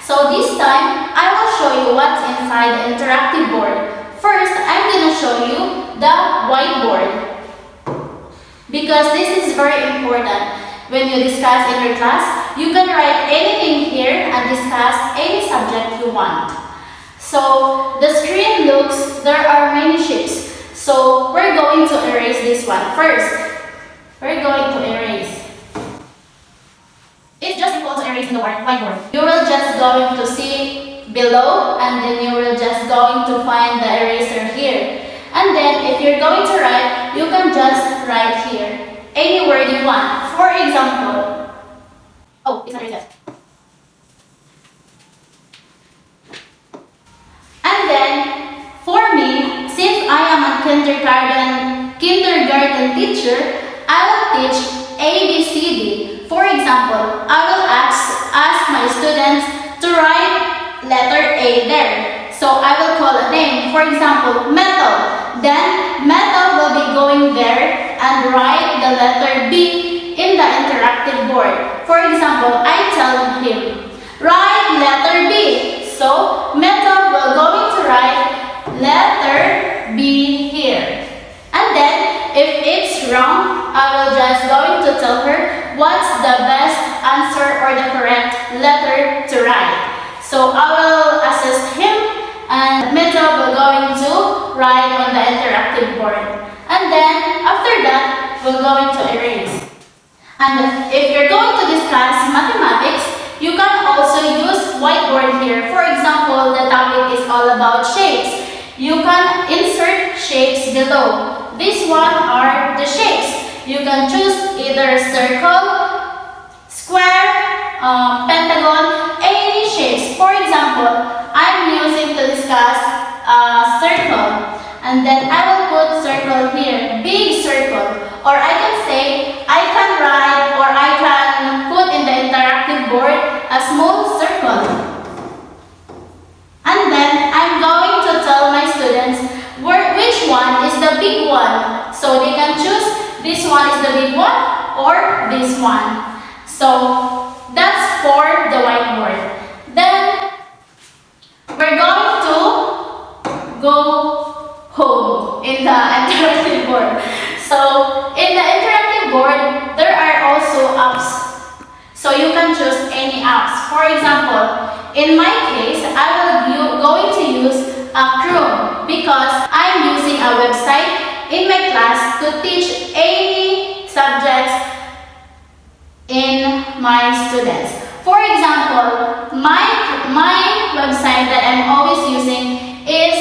So this time, I will show you what's inside the interactive board. First, I'm going to show you the whiteboard, because this is very important. When you discuss in your class, you can write anything here and discuss any subject you want. So the screen looks, there are many shapes. So we're going to erase this one. First, we're going to erase. It's just simple to erase in the whiteboard. You will just going to see below, and then you will just going to find the eraser here. And then if you're going to write, you can just write here any word you want. For example, oh, it's not erased. And then for me, since I am a kindergarten teacher, I will teach ABCD. For example, I will ask my students to write letter A there. So I will call a name. For example, metal. Then metal will be going there and write the letter B in the interactive board. For example, I tell him, write letter B. So metal will going to write letter B here. And then if it's wrong, I will just going to tell her what's the best answer or the correct letter to write. So I will assist him, and metal will going to write on the interactive board. And then after that, we're going to erase. And if you're going to discuss mathematics, you can also use whiteboard here. For example, the topic is all about shapes. You can insert shapes below. These one are the shapes. You can choose either circle, square, pentagon, any shapes. For example, I'm using to discuss circle. And then I will put circle here, big circle. Or I can say, I can write or I can put in the interactive board a small circle. And then I'm going to tell my students which one is the big one. So they can choose this one is the big one or this one. So that's for the whiteboard. Then we're going to go home in the interactive board. So in the interactive board, there are also apps. So you can choose any apps. For example, in my case, I will going to use a Chrome because I'm using a website in my class to teach any subjects in my students. For example, my website that I'm always using is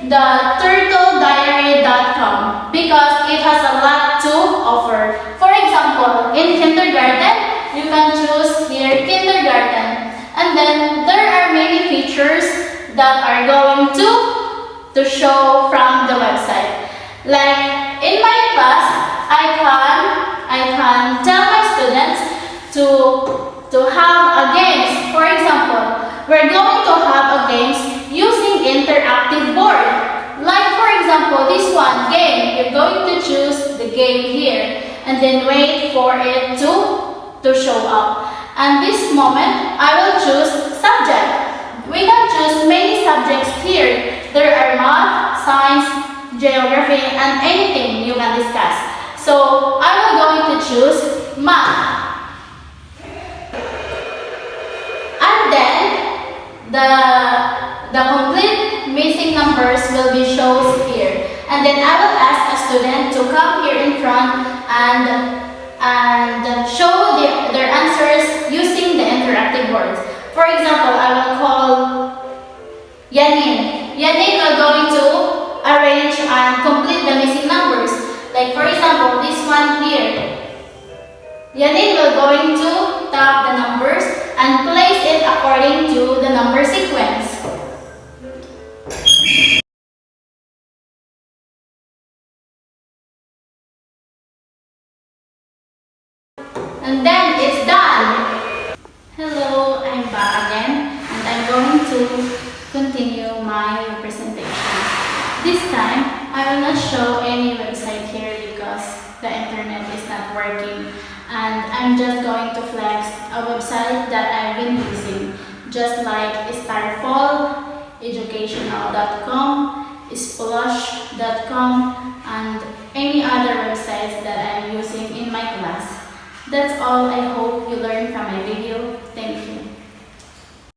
the turtlediary.com because it has a lot to offer. For example, in kindergarten, you can choose here kindergarten. And then there are many features that are going to show from the website. Like in my class, I can tell my students to have a games. For example, we're going to have a games using interactive board. Like for example, this one game. You're going to choose the game here and then wait for it to show up. And this moment, I will choose subject. We can choose many subjects here. There are math, science, geography, and anything you can discuss. So I will going to choose math. And then the complete missing numbers will be shown here. And then I will ask a student to come here in front and show their answers using the interactive boards. For example, I will call Yanin. Yanin are going to arrange and complete the missing numbers. Like for example, this one here. Yanin will going to tap the numbers and place it according to the number sequence. And then it's done. Hello, I'm back again and I'm going to continue my presentation. This time, I will not show any website here because the internet is not working, and I'm just going to flex a website that I've been using just like Starfall, educational.com, splosh.com, and any other websites that I'm using in my class. That's all. I hope you learned from my video.